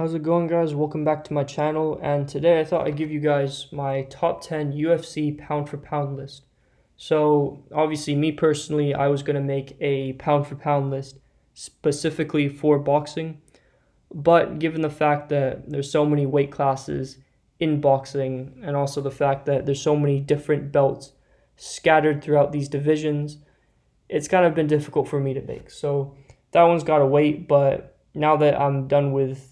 How's it going, guys? Welcome back to my channel, and today I thought I'd give you guys my top 10 UFC pound for pound list. So obviously, me personally, I was going to make a pound for pound list specifically for boxing, but given the fact that there's so many weight classes in boxing, and also the fact that there's so many different belts scattered throughout these divisions, it's kind of been difficult for me to make. So that one's got to wait, but now that I'm done with,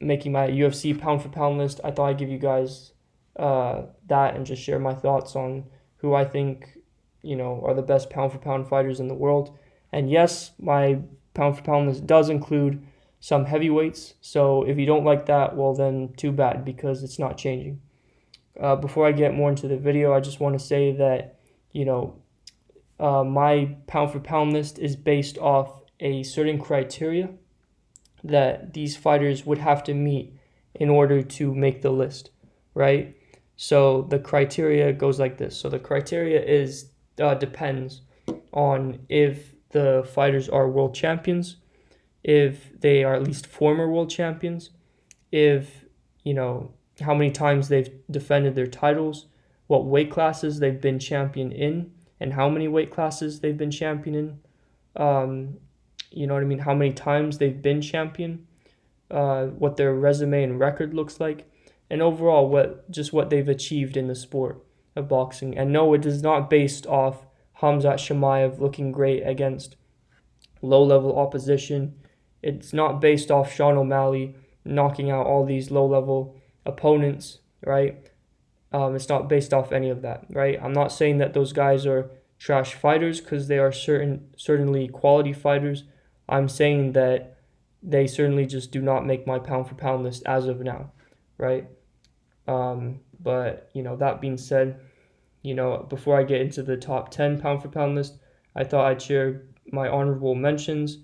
making my UFC pound for pound list, I thought I'd give you guys that and just share my thoughts on who I think, are the best pound for pound fighters in the world. And yes, my pound for pound list does include some heavyweights. So if you don't like that, well, then too bad, because it's not changing. Before I get more into the video, I just want to say that, my pound for pound list is based off a certain criteria that these fighters would have to meet in order to make the list, right? So the criteria goes like this. So the criteria is depends on if the fighters are world champions, if they are at least former world champions, if, how many times they've defended their titles, what weight classes they've been champion in, and how many weight classes they've been champion in. You know what I mean? How many times they've been champion, what their resume and record looks like, and overall what they've achieved in the sport of boxing. And no, it is not based off Khamzat Chimaev looking great against low-level opposition. It's not based off Sean O'Malley knocking out all these low-level opponents, right? It's not based off any of that, right? I'm not saying that those guys are trash fighters, because they are certainly quality fighters. I'm saying that they certainly just do not make my pound for pound list as of now, right? But that being said, before I get into the top 10 pound for pound list, I thought I'd share my honorable mentions,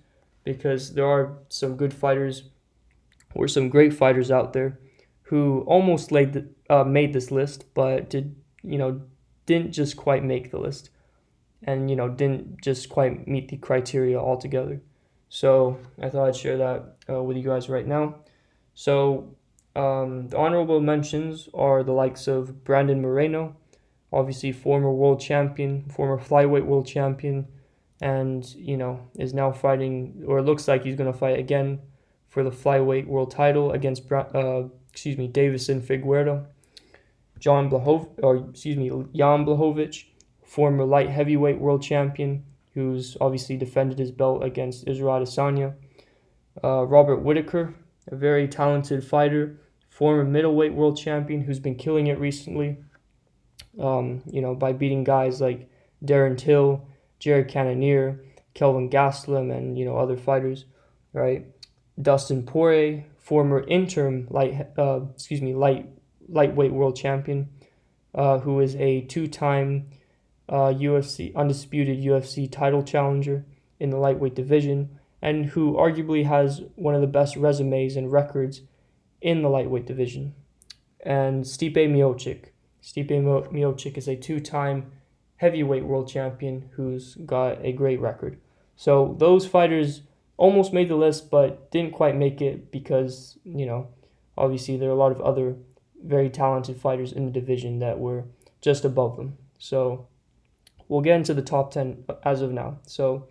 because there are some good fighters or some great fighters out there who almost made this list, but didn't just quite make the list, and didn't just quite meet the criteria altogether. So I thought I'd share that with you guys right now. So the honorable mentions are the likes of Brandon Moreno, obviously former world champion, former flyweight world champion, and is now fighting, or looks like he's going to fight again for the flyweight world title against Davison Figueiredo. Jan Blachowicz, former light heavyweight world champion, who's obviously defended his belt against Israel Adesanya. Robert Whittaker, a very talented fighter, former middleweight world champion, who's been killing it recently, by beating guys like Darren Till, Jared Cannonier, Kelvin Gastelum, and other fighters, right? Dustin Poirier, former interim lightweight world champion, who is a two-time undisputed UFC title challenger in the lightweight division, and who arguably has one of the best resumes and records in the lightweight division. And Stipe Miocic. Stipe Miocic is a two-time heavyweight world champion who's got a great record. So those fighters almost made the list, but didn't quite make it because, obviously there are a lot of other very talented fighters in the division that were just above them. So we'll get into the top 10 as of now. So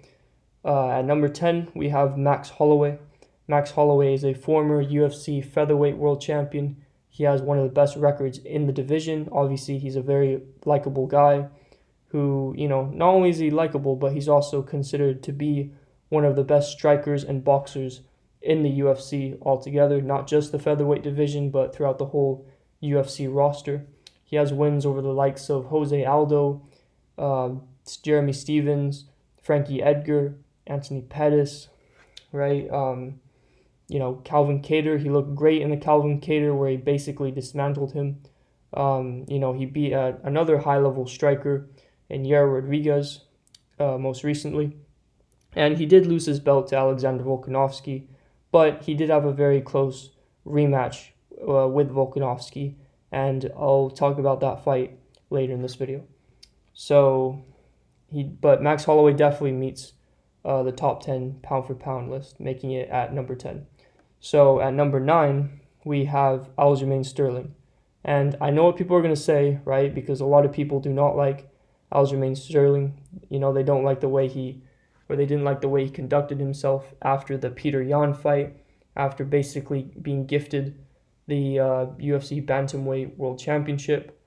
at number 10, we have Max Holloway. Max Holloway is a former UFC featherweight world champion. He has one of the best records in the division. Obviously, he's a very likable guy who, not only is he likable, but he's also considered to be one of the best strikers and boxers in the UFC altogether, not just the featherweight division, but throughout the whole UFC roster. He has wins over the likes of Jose Aldo, Jeremy Stevens, Frankie Edgar, Anthony Pettis, right? Calvin Kattar. He looked great in the Calvin Kattar, where he basically dismantled him. He beat another high-level striker in Yair Rodriguez most recently. And he did lose his belt to Alexander Volkanovski, but he did have a very close rematch with Volkanovski, and I'll talk about that fight later in this video. But Max Holloway definitely meets the top 10 pound for pound list, making it at number 10. So at number 9, we have Aljamain Sterling. And I know what people are going to say, right? Because a lot of people do not like Aljamain Sterling. They don't like the way they didn't like the way he conducted himself after the Peter Yan fight, after basically being gifted the UFC Bantamweight World Championship.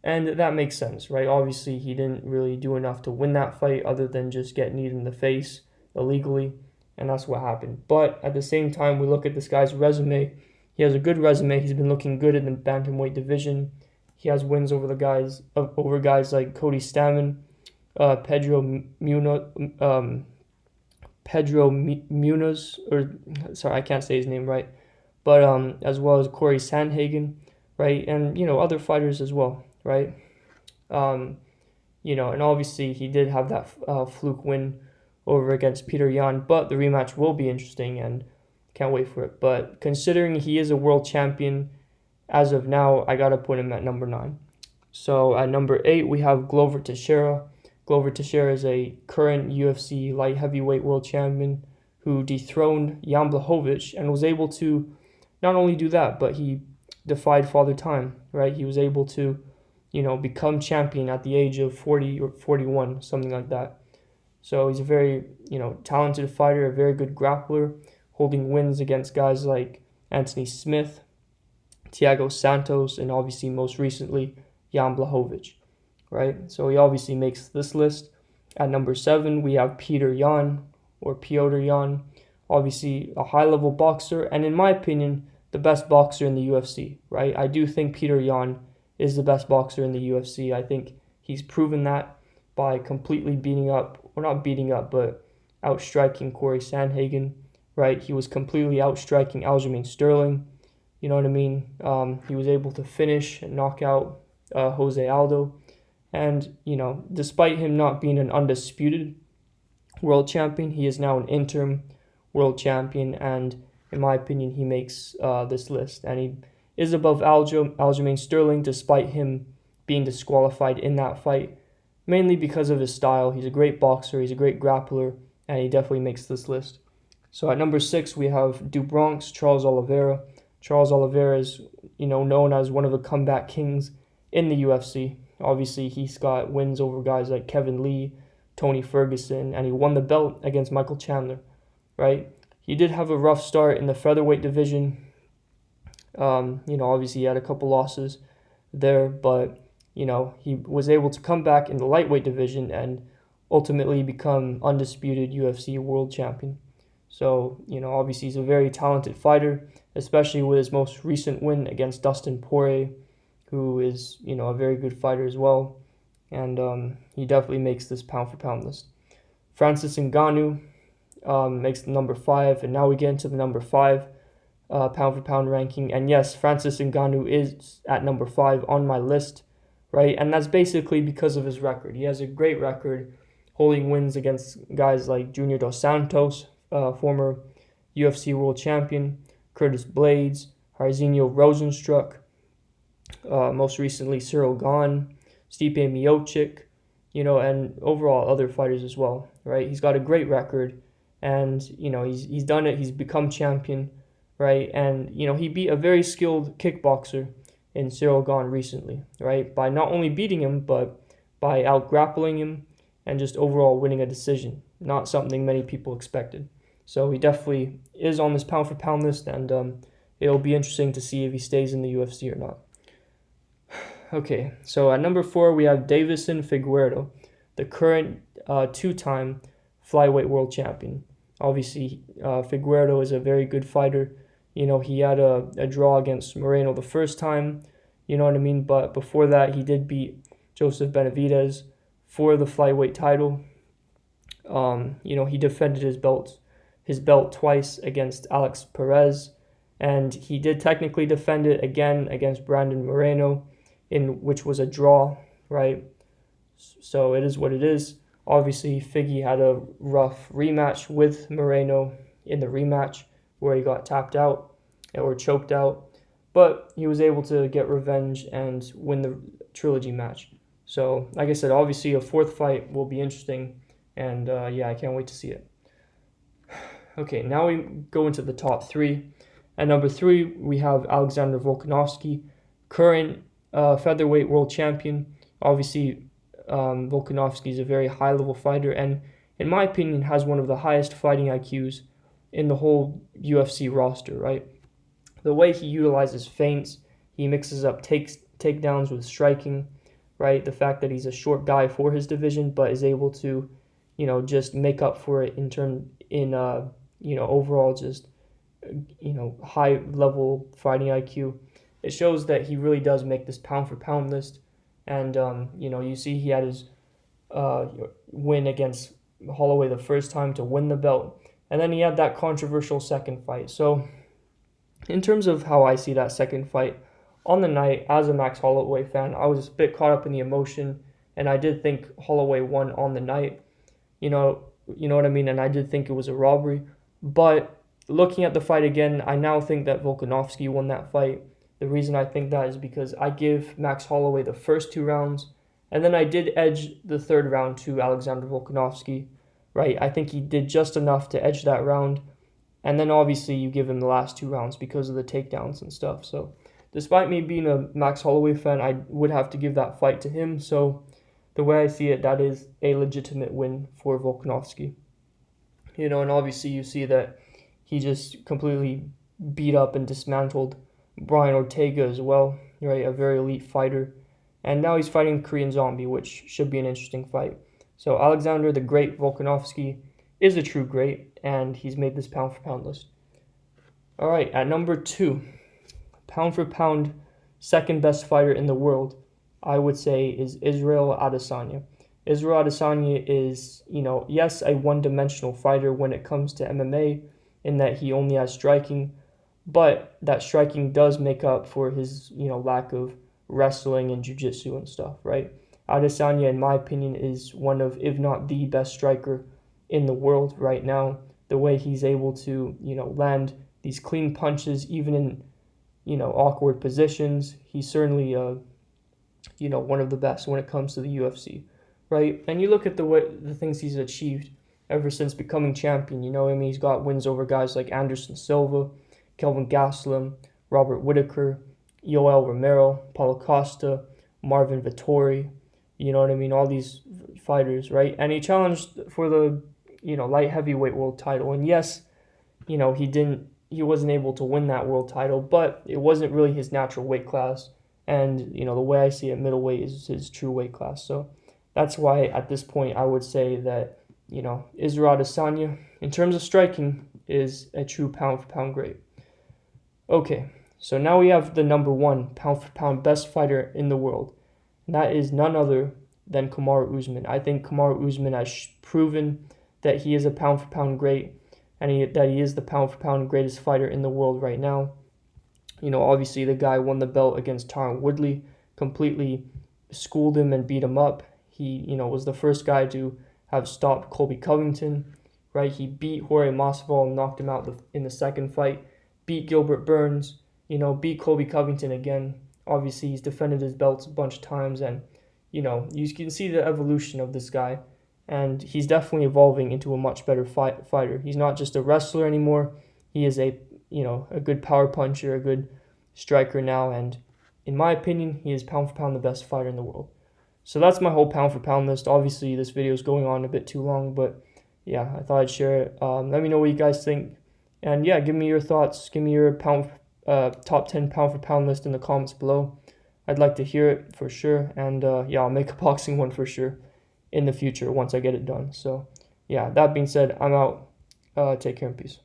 And that makes sense, right? Obviously, he didn't really do enough to win that fight other than just get kneed in the face illegally, and that's what happened. But at the same time, we look at this guy's resume. He has a good resume. He's been looking good in the bantamweight division. He has wins over guys like Cody Stamann, Pedro Munoz, or sorry, I can't say his name right, but as well as Corey Sandhagen, right, and other fighters as well, right. And obviously he did have that fluke win over against Peter Yan, but the rematch will be interesting and can't wait for it. But considering he is a world champion as of now, I gotta put him at number 9. So at number 8, we have Glover Teixeira. Glover Teixeira is a current UFC light heavyweight world champion who dethroned Jan Blachowicz and was able to not only do that, but he defied Father Time, right? He was able to, become champion at the age of 40 or 41, something like that. So he's a very, talented fighter, a very good grappler, holding wins against guys like Anthony Smith, Thiago Santos, and obviously most recently, Jan Blachowicz, right? So he obviously makes this list. At number 7, we have Peter Yan, or Piotr Yan, obviously a high-level boxer, and in my opinion, the best boxer in the UFC, right? I do think Peter Yan is the best boxer in the UFC. I think he's proven that by completely not beating up, but outstriking Corey Sandhagen, right? He was completely outstriking Aljamain Sterling, you know what I mean? He was able to finish and knock out Jose Aldo. And, despite him not being an undisputed world champion, he is now an interim world champion. And in my opinion, he makes this list. And he is above Aljamain Sterling, despite him being disqualified in that fight, mainly because of his style. He's a great boxer, he's a great grappler, and he definitely makes this list. So at number 6, we have Du Bronx, Charles Oliveira. Charles Oliveira is, known as one of the comeback kings in the UFC. Obviously, he's got wins over guys like Kevin Lee, Tony Ferguson, and he won the belt against Michael Chandler, right? He did have a rough start in the featherweight division. Obviously he had a couple losses there, but, he was able to come back in the lightweight division and ultimately become undisputed UFC world champion. So, obviously he's a very talented fighter, especially with his most recent win against Dustin Poirier, who is, a very good fighter as well. And he definitely makes this pound-for-pound list. Francis Ngannou makes the number 5, and now we get into the number 5 pound-for-pound ranking. And yes, Francis Ngannou is at number 5 on my list, right? And that's basically because of his record. He has a great record holding wins against guys like Junior Dos Santos, former UFC world champion, Curtis Blades, Jairzinho Rozenstruik, most recently Cyril Gane, Stipe Miocic, and overall other fighters as well, right? He's got a great record, and, he's done it. He's become champion, right? And, he beat a very skilled kickboxer in Cyril Gane recently, right? By not only beating him, but by out-grappling him and just overall winning a decision. Not something many people expected. So he definitely is on this pound-for-pound list, and it'll be interesting to see if he stays in the UFC or not. Okay, so at number 4, we have Deiveson Figueiredo, the current two-time flyweight world champion. Obviously, Figueiredo is a very good fighter. He had a draw against Moreno the first time, you know what I mean? But before that, he did beat Joseph Benavidez for the flyweight title. He defended his belt twice against Alex Perez, and he did technically defend it again against Brandon Moreno, which was a draw, right? So it is what it is. Obviously, Figgy had a rough rematch with Moreno in the rematch where he got tapped out or choked out, but he was able to get revenge and win the trilogy match. So, like I said, obviously a fourth fight will be interesting, and I can't wait to see it. Okay, now we go into the top 3, At number 3, we have Alexander Volkanovski, current featherweight world champion. Obviously, Volkanovski is a very high-level fighter, and in my opinion, has one of the highest fighting IQs in the whole UFC roster, right? The way he utilizes feints, he mixes up takedowns with striking, right? The fact that he's a short guy for his division, but is able to, just make up for it overall just, high level fighting IQ. It shows that he really does make this pound for pound list. And, you see he had his win against Holloway the first time to win the belt. And then he had that controversial second fight. So in terms of how I see that second fight, on the night, as a Max Holloway fan, I was a bit caught up in the emotion, and I did think Holloway won on the night. You know what I mean? And I did think it was a robbery. But looking at the fight again, I now think that Volkanovski won that fight. The reason I think that is because I give Max Holloway the first 2 rounds, and then I did edge the third round to Alexander Volkanovski, right? I think he did just enough to edge that round, and then obviously you give him the last 2 rounds because of the takedowns and stuff. So despite me being a Max Holloway fan, I would have to give that fight to him. So the way I see it, that is a legitimate win for Volkanovski. And obviously you see that he just completely beat up and dismantled Brian Ortega as well, right? A very elite fighter. And now he's fighting Korean Zombie, which should be an interesting fight. So Alexander the Great Volkanovski is a true great, and he's made this pound for pound list. All right, at number 2, pound for pound, second best fighter in the world, I would say, is Israel Adesanya. Israel Adesanya is, yes, a one-dimensional fighter when it comes to MMA, in that he only has striking, but that striking does make up for his, lack of wrestling and jiu-jitsu and stuff, right? Adesanya, in my opinion, is one of, if not the best striker in the world right now. The way he's able to, land these clean punches, even in, awkward positions. He's certainly, one of the best when it comes to the UFC, right? And you look at the things he's achieved ever since becoming champion. He's got wins over guys like Anderson Silva, Kelvin Gastelum, Robert Whittaker, Yoel Romero, Paulo Costa, Marvin Vettori, all these fighters, right? And he challenged for the, light heavyweight world title. And yes, he wasn't able to win that world title, but it wasn't really his natural weight class. And, the way I see it, middleweight is his true weight class. So that's why at this point I would say that, Israel Adesanya, in terms of striking, is a true pound for pound great. Okay, so now we have the number 1 pound for pound best fighter in the world. And that is none other than Kamaru Usman. I think Kamaru Usman has proven that he is a pound for pound great, and that he is the pound for pound greatest fighter in the world right now. Obviously the guy won the belt against Tyron Woodley, completely schooled him and beat him up. He, was the first guy to have stopped Colby Covington, right? He beat Jorge Masvidal and knocked him out in the second fight, beat Gilbert Burns, beat Colby Covington again. Obviously, he's defended his belts a bunch of times, and, you can see the evolution of this guy, and he's definitely evolving into a much better fighter. He's not just a wrestler anymore. He is a good power puncher, a good striker now, and in my opinion, he is pound for pound the best fighter in the world. So that's my whole pound for pound list. Obviously, this video is going on a bit too long, but yeah, I thought I'd share it. Let me know what you guys think, and yeah, give me your thoughts. Give me your top 10 pound for pound list in the comments below. I'd like to hear it for sure, and I'll make a boxing one for sure in the future once I get it done. So yeah, that being said, I'm out. Take care and peace.